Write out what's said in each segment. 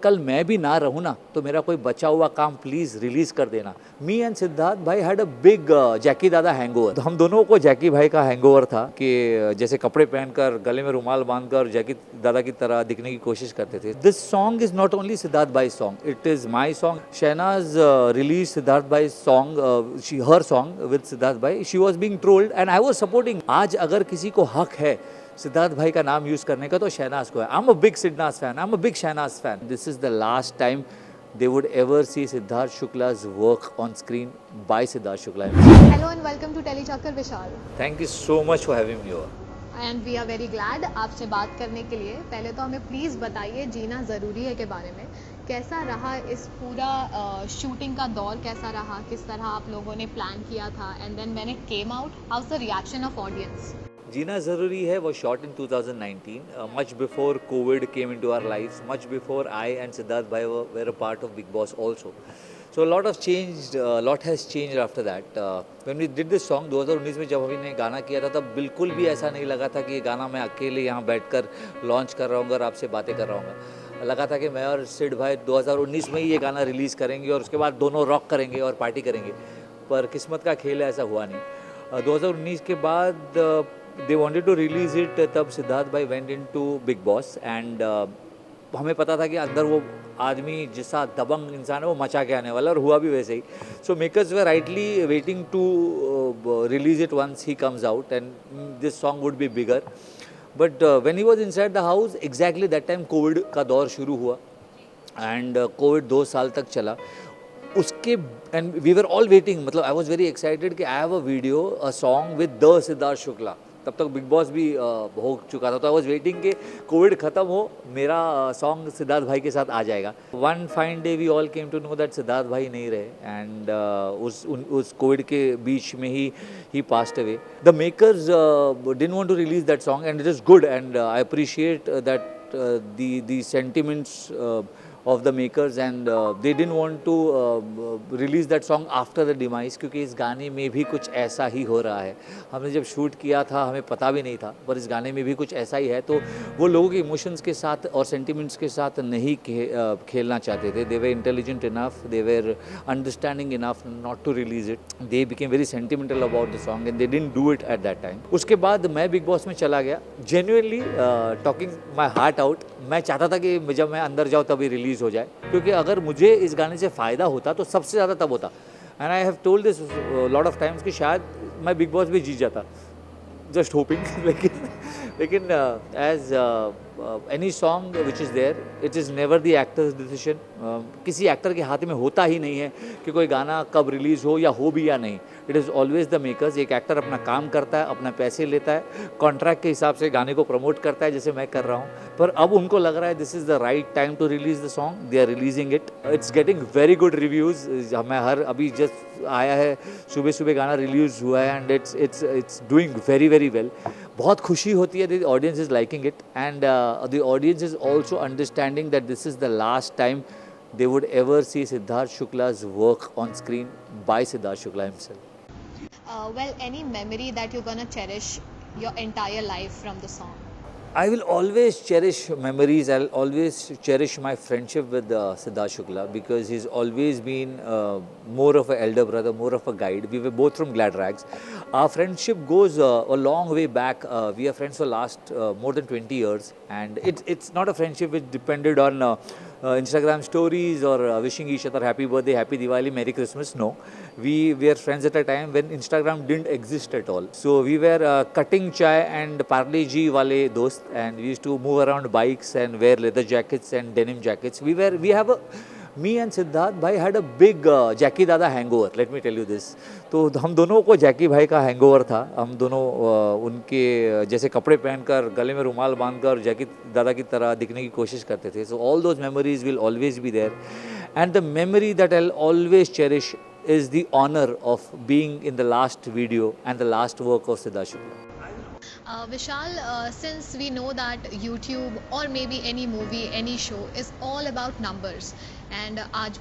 कल मैं भी ना रहूँ ना तो मेरा कोई बचा हुआ काम प्लीज़ रिलीज़ कर देना। मी एंड सिद्धार्थ भाई हैड अ बिग जैकी दादा हैंगओवर। तो हम दोनों को जैकी भाई का हैंगओवर था कि जैसे कपड़े पहनकर गले में रुमाल बांधकर जैकी दादा की तरह दिखने की कोशिश करते थे। This song is not only Siddharth भाई song, it is my song. Shehnaaz release Siddharth भाई सॉन्ग, हर सॉन्ग विद सिद्धार्थ भाई। She was being trolled and I was supporting. आज अगर किसी को हक है सिद्धार्थ भाई का नाम यूज़ करने का तो शहनाज को है। I am a big Siddharth fan, I am a big Shehnaaz fan. This is the last time they would ever see Siddharth Shukla's work on screen by Siddharth Shukla himself. Hello and welcome to Telechakkar Vishal. Thank you so much for having me over. And we are very glad आपसे बात करने के लिए। पहले तो हमें please बताइए जीना ज़रूरी है के बारे में, कैसा रहा इस पूरा शूटिंग का दौर, कैसा रहा, किस तरह आप लोगों ने प्लान किया था, and then when it came out how's the reaction of audience? जीना ज़रूरी है was shot in 2019, much before COVID came into our lives, much before I and Siddharth Bhai were a part of Big Boss also. So a lot has changed after that. When we did this song 2019 में जब हमने गाना किया था तब बिल्कुल भी ऐसा नहीं लगा था कि ये गाना मैं अकेले यहाँ बैठकर लॉन्च कर रहा हूँ और आपसे बातें कर रहा हूँ। लगा था कि मैं और सिड भाई 2019 में ही ये गाना रिलीज़ करेंगे और उसके बाद दोनों रॉक करेंगे और पार्टी करेंगे, पर किस्मत का खेल है, ऐसा हुआ नहीं। 2019 के बाद they wanted to release it, तब सिद्धार्थ भाई went into Big Boss and हमें पता था कि अंदर वो आदमी जैसा दबंग इंसान है वो मचा के आने वाला, और हुआ भी वैसे ही। So makers were rightly waiting to release it once he comes out and this song would be bigger. But when he was inside the house exactly that time covid का दौर शुरू हुआ एंड कोविड 2 साल तक चला उसके, and we were all waiting, मतलब I was very excited कि I have a video, a song with the Siddharth Shukla. तब तक बिग बॉस भी हो चुका था, तो आई वॉज वेटिंग कि कोविड ख़त्म हो, मेरा सॉन्ग सिद्धार्थ भाई के साथ आ जाएगा। One fine day we all came to know that Siddharth भाई नहीं रहे एंड उस कोविड के बीच में ही passed away. The makers didn't want to release that song and it is good and I appreciate that the sentiments of the makers and they didn't want to release that song after the demise, क्योंकि इस गाने में भी कुछ ऐसा ही हो रहा है। हमने जब शूट किया था हमें पता भी नहीं था, पर इस गाने में भी कुछ ऐसा ही है, तो वो लोगों के इमोशंस के साथ और सेंटिमेंट्स के साथ नहीं खेलना चाहते थे। They were intelligent enough, they were understanding enough not to release it. They became very sentimental about the song and they didn't do it at that time. उसके बाद मैं बिग बॉस में चला गया, genuinely talking my heart out. मैं चाहता था कि जब मैं अंदर जाऊँ तभी रिलीज़ हो जाए, क्योंकि अगर मुझे इस गाने से फ़ायदा होता तो सबसे ज़्यादा तब होता। And I have told this lot of times कि शायद मैं बिग बॉस भी जीत जाता, जस्ट होपिंग। लेकिन as any song which is there, it is never the actor's decision. किसी एक्टर के हाथ में होता ही नहीं है कि कोई गाना कब रिलीज़ हो या हो भी या नहीं। It is always the makers. एक एक्टर अपना काम करता है, अपना पैसे लेता है, कॉन्ट्रैक्ट के हिसाब से गाने को प्रमोट करता है, जैसे मैं कर रहा हूँ। पर अब उनको लग रहा है this is the right time to release the song, they are releasing it. It's getting very good reviews. मैं अभी जस्ट आया है, सुबह सुबह गाना रिलीज़ हुआ है and it's doing very very well. बहुत खुशी होती है, the audience is liking it and the audience is also understanding that this is the last time they would ever see Siddharth Shukla's work on screen by Siddharth Shukla himself. Well, any memory that you're gonna cherish your entire life from the song? I will always cherish memories. I'll always cherish my friendship with Siddharth Shukla, because he's always been more of an elder brother, more of a guide. We were both from Glad Rags. Our friendship goes a long way back. We are friends for last more than 20 years, and it's not a friendship which depended on Instagram stories or wishing each other happy birthday, happy Diwali, Merry Christmas. No, we were friends at a time when Instagram didn't exist at all. So we were cutting chai and Parle G wale dost, and we used to move around bikes and wear leather jackets and denim jackets. Me and Siddharth भाई had a big Jackie दादा hangover, let me tell you this. तो हम दोनों को जैकी भाई का hangover था। हम दोनों उनके जैसे कपड़े पहनकर गले में रुमाल बांधकर जैकी दादा की तरह दिखने की कोशिश करते थे। So all those memories will always be there and the memory that I will always cherish is the honor of being in the last video and the last work of Siddharth Shukla. Vishal, since we know that YouTube or maybe any movie, any show is all about numbers, and आज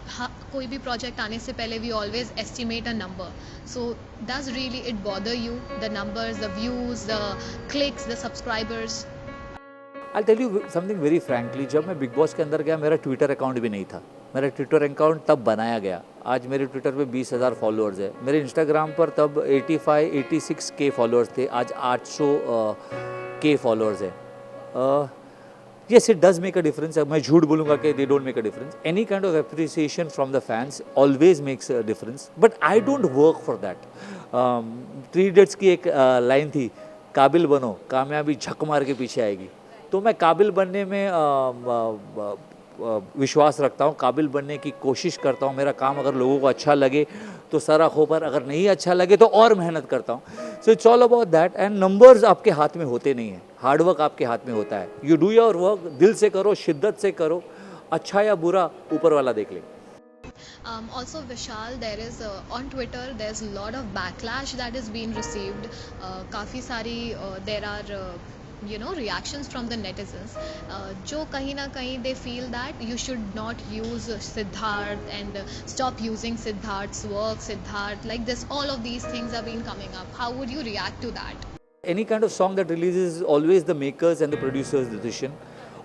कोई भी project आने से पहले we always estimate a number. So does really it bother you, the numbers, the views, the clicks, the subscribers? I tell you something very frankly, जब मैं Bigg Boss के अंदर गया मेरा ट्विटर अकाउंट भी नहीं था। मेरा ट्विटर अकाउंट तब बनाया गया। आज मेरे ट्विटर पे 20,000 फॉलोअर्स है। मेरे इंस्टाग्राम पर तब 86K फॉलोअर्स थे, आज 800K फॉलोअर्स है। Yes, it does make a difference. मैं झूठ बोलूँगा कि they don't make a difference. Any kind of appreciation from the fans always makes a difference. But I don't work for that. Three Idiots की एक line थी, काबिल बनो, कामयाबी झक मार के पीछे आएगी। तो मैं काबिल बनने में विश्वास रखता हूँ, काबिल बनने की कोशिश करता हूँ। मेरा काम अगर लोगों को अच्छा लगे तो सर आँखों पर, अगर नहीं अच्छा लगे तो और मेहनत करता हूँ। So it's all about that. And numbers आपके हाथ में होते नहीं हैं, हार्डवर्क आपके हाथ में होता है। यू डू योर वर्क, दिल से करो, शिद्दत से करो, अच्छा या बुरा ऊपर वाला देख ले। Also, Vishal, there is on Twitter, there's a lot of backlash that is being received. काफ़ी सारी there are reactions from the netizens. जो कहीं ना कहीं they feel that you should not use Siddharth and stop using Siddharth's work, Siddharth, like this. All of these things have been coming up. How would you react to that? Any kind of song that releases is always the makers and the producers' decision.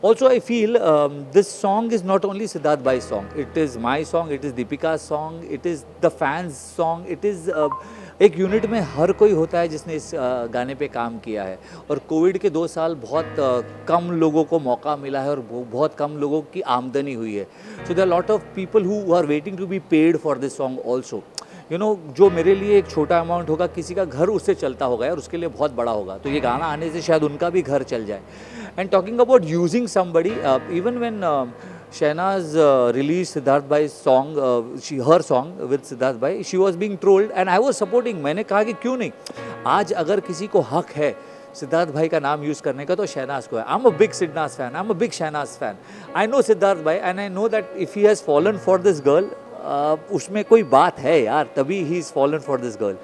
Also, I feel this song is not only Siddharth Bhai's song. It is my song, it is Deepika's song, it is the fans' song. It is एक unit में हर कोई होता है जिसने इस गाने पे काम किया है। और कोविड के 2 साल बहुत कम लोगों को मौका मिला है और बहुत कम लोगों की आमदनी हुई है। So there are lot of people who are waiting to be paid for this song also. जो मेरे लिए एक छोटा अमाउंट होगा, किसी का घर उससे चलता होगा और उसके लिए बहुत बड़ा होगा। तो ये गाना आने से शायद उनका भी घर चल जाए। And talking about using somebody, even when Shahnaz released Siddharth Bhai's song, her song with Siddharth Bhai, she was being trolled and I was supporting. मैंने कहा कि क्यों नहीं, आज अगर किसी को हक है सिद्धार्थ भाई का नाम यूज़ करने का तो शहनाज को है। I am a big Sidnaaz fan, I am a big Shehnaaz fan. I know Siddharth भाई and I know that if he has fallen for this girl, उसमें कोई बात है यार, तभी he is fallen for this girl.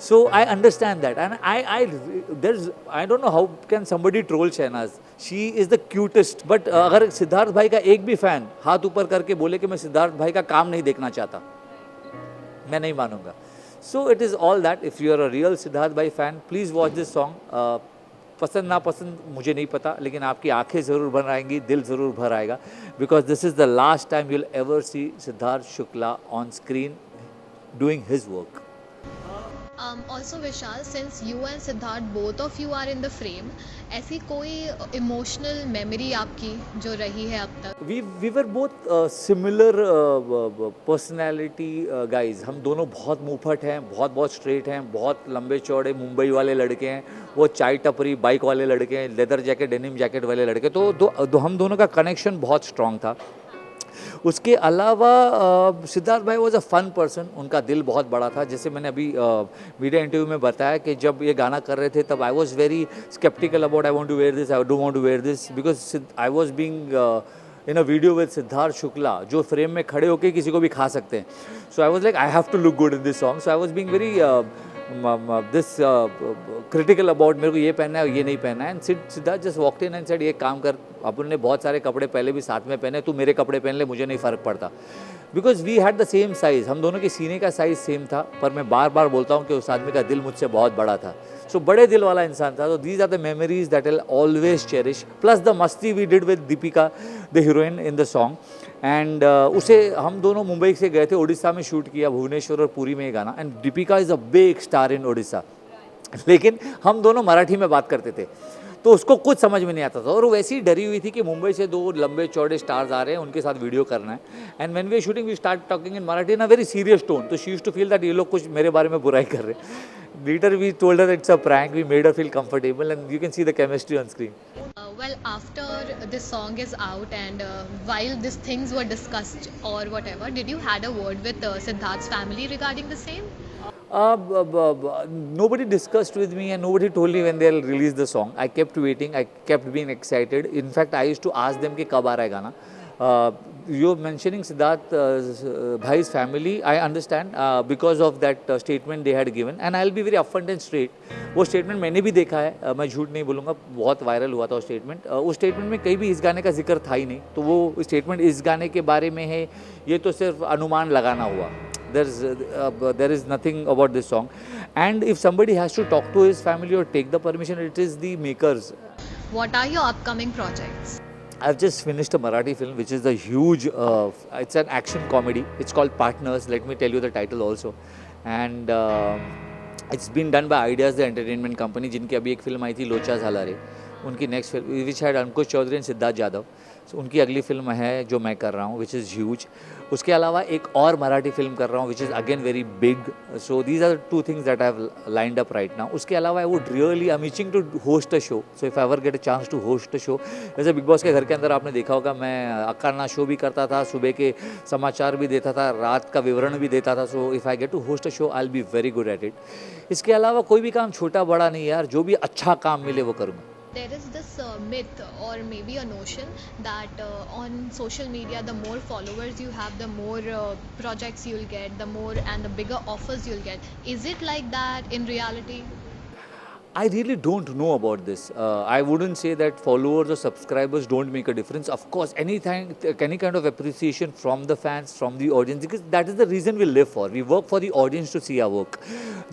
So I understand that, and I don't know how can somebody troll Shahnaz. She is the cutest. But अगर सिद्धार्थ भाई का एक भी फैन हाथ ऊपर करके बोले कि मैं सिद्धार्थ भाई का काम नहीं देखना चाहता, मैं नहीं मानूंगा। So it is all that. If you are a real Siddharth भाई fan, please watch this song. पसंद ना पसंद मुझे नहीं पता, लेकिन आपकी आंखें ज़रूर भर आएंगी, दिल ज़रूर भर आएगा, because this is the last time you'll ever see Siddharth Shukla on screen doing his work. Also Vishal, since you and Siddharth, both of you are in the frame, ऐसी कोई इमोशनल मेमोरी आपकी जो रही है अब तक? We were both similar personality guys. हम दोनों बहुत मुंहफट हैं, बहुत स्ट्रेट हैं, बहुत लंबे चौड़े मुंबई वाले लड़के हैं। वो चाय टपरी बाइक वाले लड़के हैं, लेदर जैकेट डेनिम जैकेट वाले लड़के। तो हम दोनों का कनेक्शन बहुत स्ट्रॉन्ग था। उसके अलावा सिद्धार्थ भाई वॉज अ फन पर्सन, उनका दिल बहुत बड़ा था। जैसे मैंने अभी मीडिया इंटरव्यू में बताया कि जब ये गाना कर रहे थे तब I was very sceptical about I want to wear this, I don't want to wear this, because I was being in a video with Siddharth Shukla, जो फ्रेम में खड़े होकर किसी को भी खा सकते हैं। So I was like I have to look good in this song. So I was being very this critical about मेरे को ये पहनना है ये नहीं पहनना है। And Siddharth just walked in and said ये काम कर, अपन ने बहुत सारे कपड़े पहले भी साथ में पहने, तू मेरे कपड़े पहन ले, मुझे नहीं फ़र्क पड़ता। Because we had the same size, हम दोनों के सीने का साइज़ सेम था। पर मैं बार बार बोलता हूँ कि उस आदमी का दिल मुझसे बहुत बड़ा था। सो बड़े दिल वाला इंसान था। तो these are the memories that will always cherish, plus the मस्ती we did with Deepika the heroine in the song. And उसे हम दोनों मुंबई से गए थे, उड़ीसा में शूट किया, भुवनेश्वर और पुरी में ये गाना। And Deepika is a big star in Orissa, लेकिन हम दोनों मराठी में बात करते थे, तो उसको कुछ समझ में नहीं आता था। और वो वैसी डरी हुई थी कि मुंबई से 2 लंबे चौड़े स्टार्स आ रहे हैं, उनके साथ वीडियो करना है। And when we are shooting we start talking in Marathi in a very serious tone. तो she used to feel that ये लोग कुछ मेरे बारे में बुराई कर रहे हैं। Later we told her it's a prank, we made her feel comfortable, and you can see the chemistry on screen. Well, after this song is out and while these things were discussed or whatever, did you had a word with Siddharth's family regarding the same? Nobody discussed with me and nobody told me when they'll release the song. I kept waiting, I kept being excited. In fact, I used to ask them कि कब आ रहा है गाना। You're mentioning Siddharth Bhai's family, I understand because of that statement they had given, and I'll be very upfront and straight. वो statement मैंने भी देखा है, मैं झूठ नहीं बोलूँगा, बहुत वायरल हुआ था वो स्टेटमेंट। उस स्टेटमेंट में कहीं भी इस गाने का जिक्र था ही नहीं। तो वो स्टेटमेंट इस गाने के बारे में है, ये तो सिर्फ अनुमान लगाना हुआ। There is nothing about this song, and if somebody has to talk to his family or take the permission, it is the makers. What are your upcoming projects? I've just finished a Marathi film, which is a huge. It's an action comedy. It's called Partners. Let me tell you the title also, and it's been done by Ideas the Entertainment Company, जिनकी अभी एक film आई थी लोचा झाला रे, उनकी next film which had Ankush Chaudhari and Siddharth Jadhav. So उनकी अगली film है जो मैं कर रहा हूँ, विच इज़ ह्यूज. उसके अलावा एक और मराठी फिल्म कर रहा हूँ which is again very big. So these are two things that I have lined up right now. उसके अलावा I would really I am itching to host a show. So if I ever get a chance to host a show, जैसे Bigg Boss के घर के अंदर आपने देखा होगा, मैं अक्काना शो भी करता था, सुबह के समाचार भी देता था, रात का विवरण भी देता था. So if I get to host a show I will be very good at it. इसके अलावा कोई भी काम छोटा बड़ा नहीं यार, जो भी अच्छा काम मिले वो करूँगा. There is this myth or maybe a notion that on social media, the more followers you have, the more projects you'll get, the more and the bigger offers you'll get. Is it like that in reality? I really don't know about this. I wouldn't say that followers or subscribers don't make a difference. Of course, any kind of appreciation from the fans, from the audience, because that is the reason we live for. We work for the audience to see our work.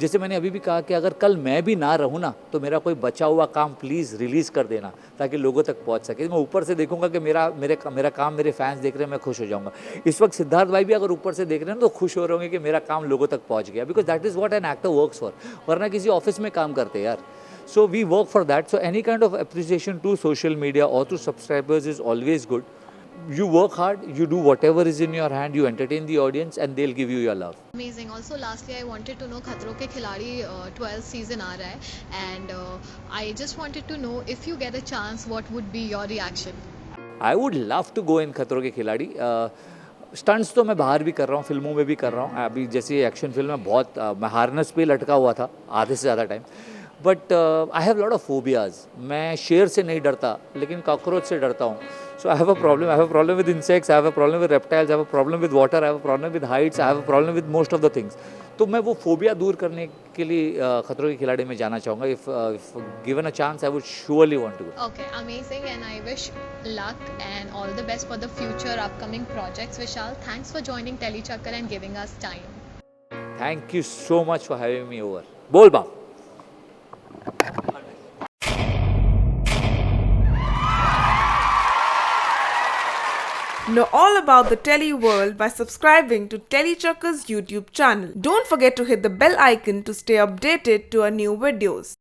जैसे मैंने अभी भी कहा कि अगर कल मैं भी ना रहूँ ना, तो मेरा कोई बचा हुआ काम प्लीज़ रिलीज़ कर देना, ताकि लोगों तक पहुँच सके. मैं ऊपर से देखूंगा कि मेरा काम मेरे फैंस देख रहे हैं, मैं खुश हो जाऊँगा. इस वक्त सिद्धार्थ भाई भी अगर ऊपर से देख रहे हैं तो खुश हो रहे होंगे कि मेरा काम लोगों तक पहुँच गया, because that is what an actor works for. वरना किसी ऑफिस में काम करते यार. So we work for that. So any kind of appreciation to social media or to subscribers is always good. You work hard, you do whatever is in your hand, you entertain the audience and they'll give you your love. Amazing. Also, lastly, I wanted to know खतरों के खिलाड़ी 12th season आ रहा है, and I just wanted to know if you get a chance, what would be your reaction? I would love to go in खतरों के खिलाड़ी. Stunts तो मैं बाहर भी कर रहा हूँ, फिल्मों में भी कर रहा हूँ. अभी जैसे एक्शन फिल्म में बहुत मैं हार्नेस पे लटका हुआ था आधे से ज़्यादा time. But I have lot of phobias. मैं शेर से नहीं डरता, लेकिन कॉकरोच से डरता हूँ. So I have a problem with insects, I have a problem with reptiles, I have a problem with water, I have a problem with heights, I have a problem with most of the things. तो मैं वो phobia दूर करने के लिए खतरों के खिलाड़ी में जाना चाहूँगा. If given a chance I would surely want to go. Okay, amazing, and I wish luck and all the best for the future upcoming projects. Vishal, thanks for joining Telechakkar and giving us time. Thank you so much for having me over. बोल बाप. Know all about the Tele world by subscribing to Telechakkar's YouTube channel. Don't forget to hit the bell icon to stay updated to our new videos.